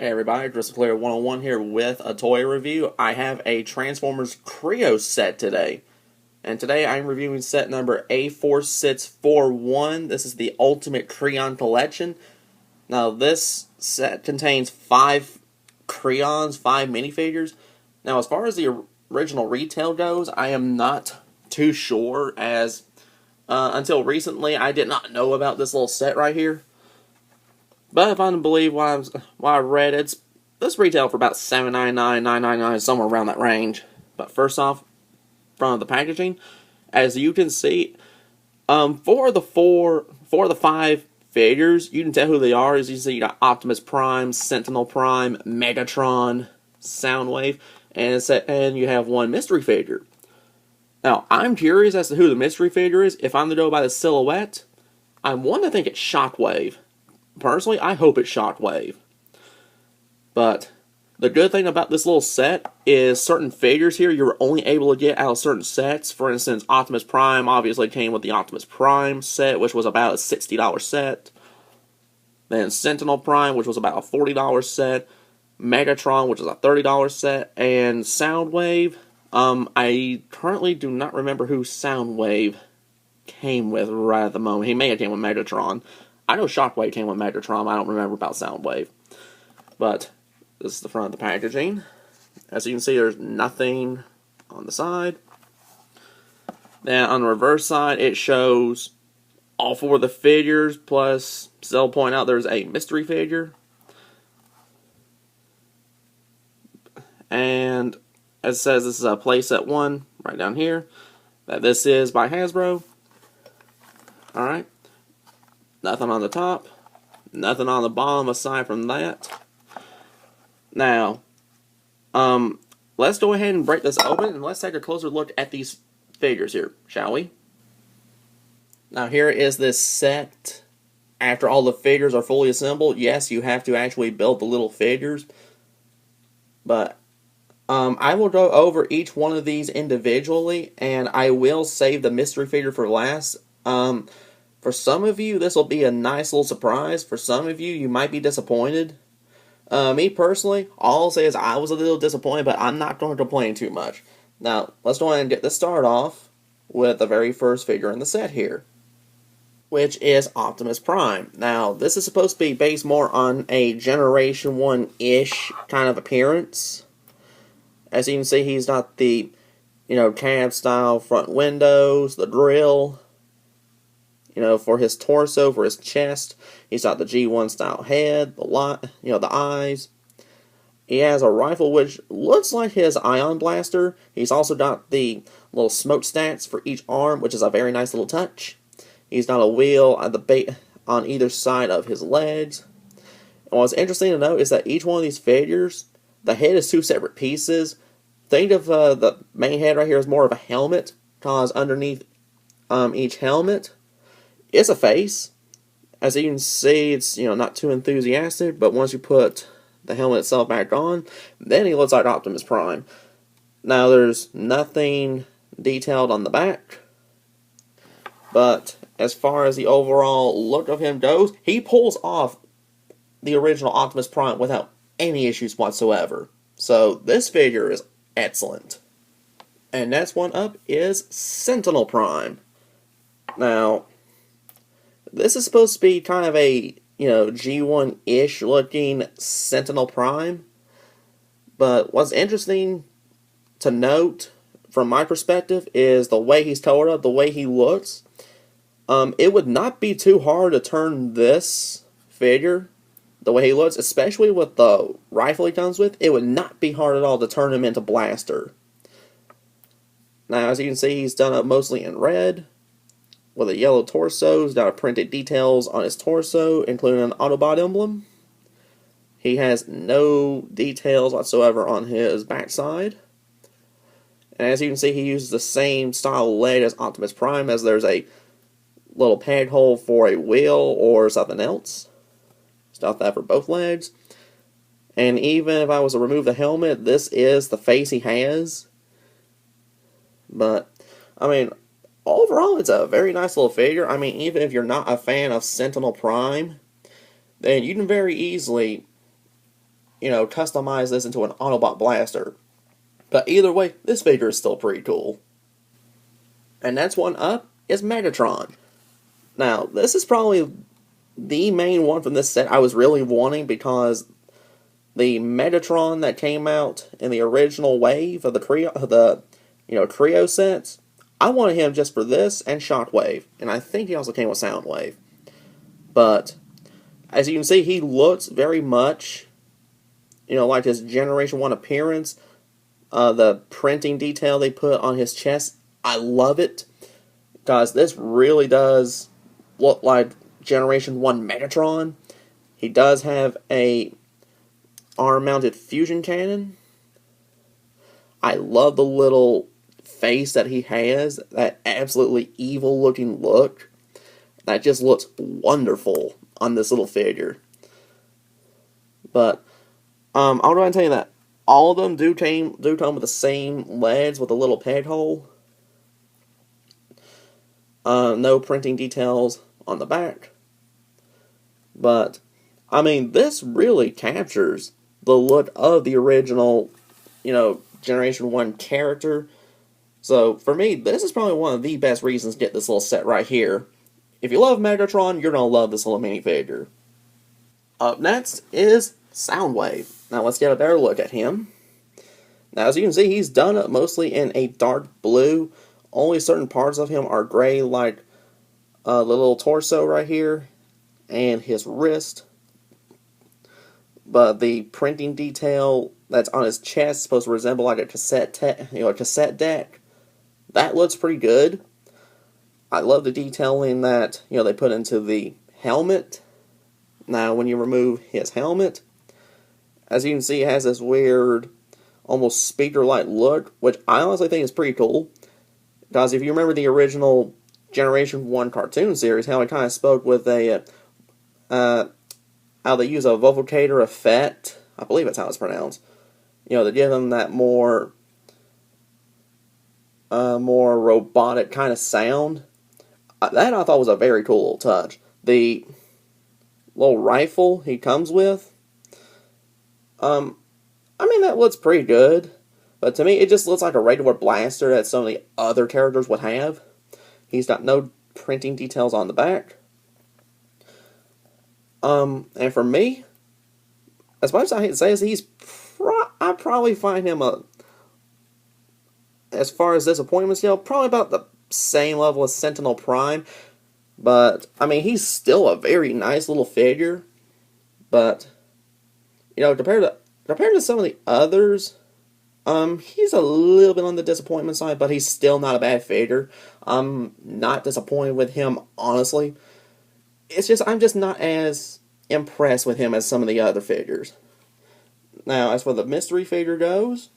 Hey everybody, Crystal Player 101 here with a toy review. I have a Transformers Kre-O set today. And today I'm reviewing set number A4641. This is the Ultimate Kreon Collection. Now this set contains 5 Kreons, 5 minifigures. Now as far as the original retail goes, I am not too sure, as until recently I did not know about this little set right here. But if I'm to believe what I read, this retail for about $7.99, $9.99, somewhere around that range. But first off, from the packaging, as you can see, for the 5 figures, you can tell who they are. As you see, you got Optimus Prime, Sentinel Prime, Megatron, Soundwave, and you have one mystery figure. Now, I'm curious as to who the mystery figure is. If I'm to go by the silhouette, I'm one to think it's Shockwave. Personally, I hope it's Shockwave. But the good thing about this little set is certain figures here you're only able to get out of certain sets. For instance, Optimus Prime obviously came with the Optimus Prime set, which was about a $60 set. Then Sentinel Prime, which was about a $40 set. Megatron, which is a $30 set. And Soundwave, I currently do not remember who Soundwave came with right at the moment. He may have came with Megatron. I know Shockwave came with Megatron. I don't remember about Soundwave. But this is the front of the packaging. As you can see, there's nothing on the side. Then on the reverse side, it shows all 4 of the figures, plus, still point out there's a mystery figure. And as it says, this is a playset 1, right down here. That this is by Hasbro. Alright. Nothing on the top. Nothing on the bottom aside from that. Now, let's go ahead and break this open and let's take a closer look at these figures here, shall we? Now here is this set after all the figures are fully assembled. Yes, you have to actually build the little figures. But I will go over each one of these individually, and I will save the mystery figure for last. For some of you, this will be a nice little surprise. For some of you, you might be disappointed. Me personally, all I'll say is I was a little disappointed, but I'm not going to complain too much. Now, let's go ahead and get this started off with the very first figure in the set here, which is Optimus Prime. Now, this is supposed to be based more on a Generation 1-ish kind of appearance. As you can see, he's got the, cab-style front windows, the grill. For his torso, for his chest, he's got the G1 style head, the eyes. He has a rifle which looks like his ion blaster. He's also got the little smokestacks for each arm, which is a very nice little touch. He's got a wheel at on either side of his legs. And what's interesting to note is that each one of these figures, the head is 2 separate pieces. Think of the main head right here as more of a helmet, because underneath each helmet, it's a face. As you can see, it's not too enthusiastic, but once you put the helmet itself back on, then he looks like Optimus Prime. Now, there's nothing detailed on the back, but as far as the overall look of him goes, he pulls off the original Optimus Prime without any issues whatsoever. So this figure is excellent. And next one up is Sentinel Prime. Now, this is supposed to be kind of a, G1-ish looking Sentinel Prime. But what's interesting to note, from my perspective, is the way he's colored up, the way he looks. It would not be too hard to turn this figure the way he looks, especially with the rifle he comes with. It would not be hard at all to turn him into Blaster. Now, as you can see, he's done it mostly in red, with a yellow torso. He's got printed details on his torso, including an Autobot emblem. He has no details whatsoever on his backside. And as you can see, he uses the same style leg as Optimus Prime, as there's a little peg hole for a wheel or something else. He's got that for both legs. And even if I was to remove the helmet, this is the face he has. But, overall, it's a very nice little figure. Even if you're not a fan of Sentinel Prime, then you can very easily customize this into an Autobot blaster. But either way, this figure is still pretty cool. And next one up is Megatron. Now, this is probably the main one from this set I was really wanting, because the Megatron that came out in the original wave of the Kre-O sets, I wanted him just for this and Shockwave, and I think he also came with Soundwave. But as you can see, he looks very much, like his Generation 1 appearance. The printing detail they put on his chest, I love it, because this really does look like Generation 1 Megatron. He does have a arm-mounted fusion cannon. I love the little face that he has, that absolutely evil-looking look. That just looks wonderful on this little figure. But I'll go ahead and tell you that all of them do come with the same legs with a little peg hole. No printing details on the back. But, I mean, this really captures the look of the original, Generation 1 character. So, for me, this is probably one of the best reasons to get this little set right here. If you love Megatron, you're going to love this little minifigure. Up next is Soundwave. Now, let's get a better look at him. Now, as you can see, he's done it mostly in a dark blue. Only certain parts of him are gray, like the little torso right here and his wrist. But the printing detail that's on his chest is supposed to resemble like a cassette deck. That looks pretty good. I love the detailing that they put into the helmet. Now, when you remove his helmet, as you can see, it has this weird, almost speaker-like look, which I honestly think is pretty cool. Because if you remember the original Generation 1 cartoon series, how it kind of spoke with a, how they use a vocoder effect, I believe that's how it's pronounced, to give them that more robotic kind of sound. That I thought was a very cool little touch. The little rifle he comes with, I mean, that looks pretty good. But to me, it just looks like a regular blaster that some of the other characters would have. He's got no printing details on the back. And for me, as much as I hate to say this, I probably find him as far as disappointments go, probably about the same level as Sentinel Prime. But, I mean, he's still a very nice little figure. But, compared to some of the others, he's a little bit on the disappointment side, but he's still not a bad figure. I'm not disappointed with him, honestly. It's just, I'm just not as impressed with him as some of the other figures. Now, as for the mystery figure goes,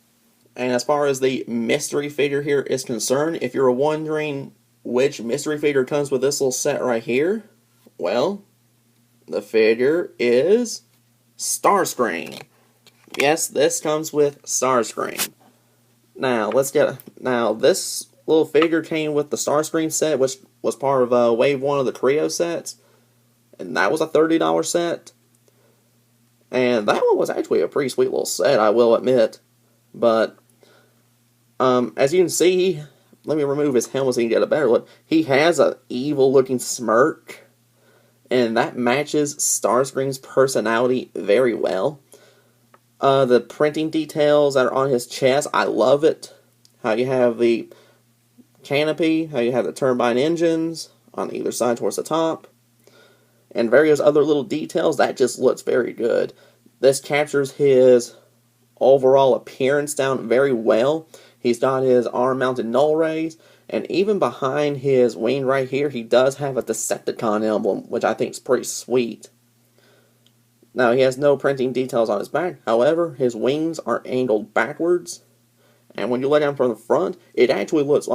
and as far as the mystery figure here is concerned, if you're wondering which mystery figure comes with this little set right here, well, the figure is Starscream. Yes, this comes with Starscream. Now, this little figure came with the Starscream set, which was part of Wave 1 of the Kre-O sets. And that was a $30 set. And that one was actually a pretty sweet little set, I will admit. But, as you can see, let me remove his helmet so you can get a better look. He has an evil-looking smirk. And that matches Starscream's personality very well. The printing details that are on his chest, I love it. How you have the canopy, how you have the turbine engines on either side towards the top, and various other little details, that just looks very good. This captures his overall appearance down very well. He's got his arm-mounted null rays, and even behind his wing right here, he does have a Decepticon emblem, which I think is pretty sweet. Now, he has no printing details on his back. However, his wings are angled backwards. And when you look down from the front, it actually looks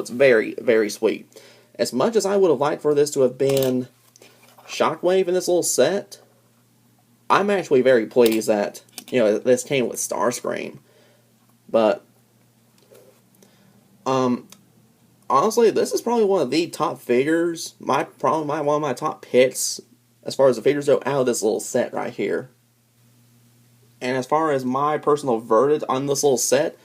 very, very sweet. As much as I would have liked for this to have been Shockwave in this little set, I'm actually very pleased that, this came with Starscream. But, honestly, this is probably one of the top figures, one of my top picks, as far as the figures go, out of this little set right here. And as far as my personal verdict on this little set,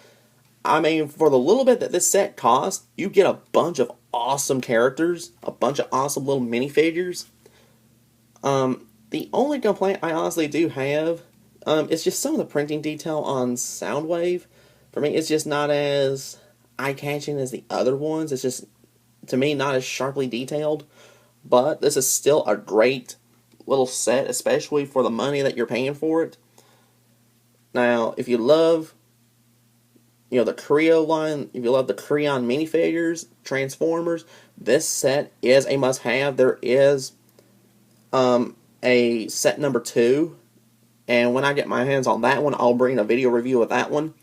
I mean, for the little bit that this set costs, you get a bunch of awesome characters, a bunch of awesome little minifigures. The only complaint I honestly do have is just some of the printing detail on Soundwave. For me, it's just not as eye-catching as the other ones. It's just, to me, not as sharply detailed. But this is still a great little set, especially for the money that you're paying for it. Now, if you love, the Kre-O line, if you love the Kreon minifigures, Transformers, this set is a must-have. There is a set number 2, and when I get my hands on that one, I'll bring a video review of that one.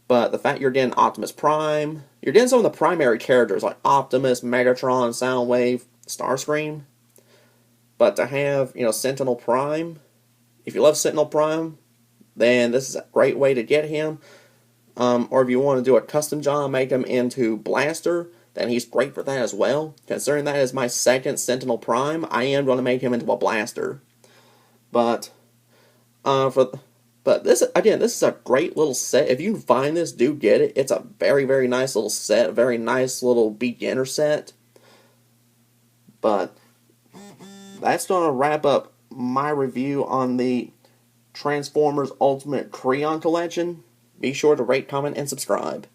But the fact you're getting Optimus Prime, you're getting some of the primary characters like Optimus, Megatron, Soundwave, Starscream. But to have, Sentinel Prime, if you love Sentinel Prime, then this is a great way to get him. Or if you want to do a custom job, make him into Blaster, then he's great for that as well. Considering that is my second Sentinel Prime, I am going to make him into a Blaster. But this is a great little set. If you can find this, do get it. It's a very, very nice little set, a very nice little beginner set. But that's going to wrap up my review on the Transformers Ultimate Kreon Collection. Be sure to rate, comment, and subscribe.